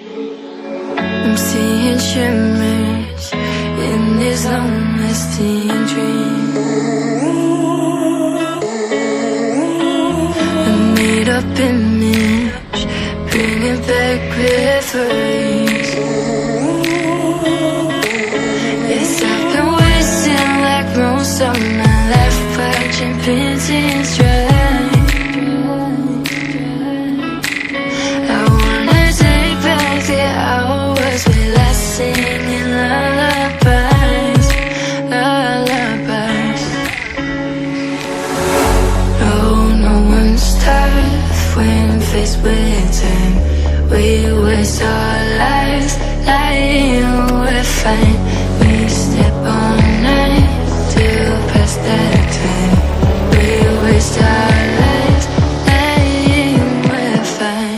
I'm seeing shimmers in this long-lasting dream. A made-up image, bringing back memories. Yes, I've been wasting like most of my life, watching paintings dry. I wanna take back the hours we last singing lullabies, lullabies. Oh, no one's tough when faced with time. We waste our lives lying we're fine. We step all night till past that time. We waste our lives lying we're fine.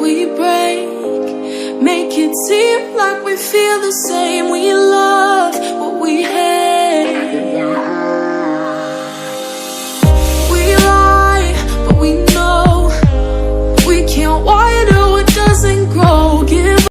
We break, make it seem like we feel the same. We love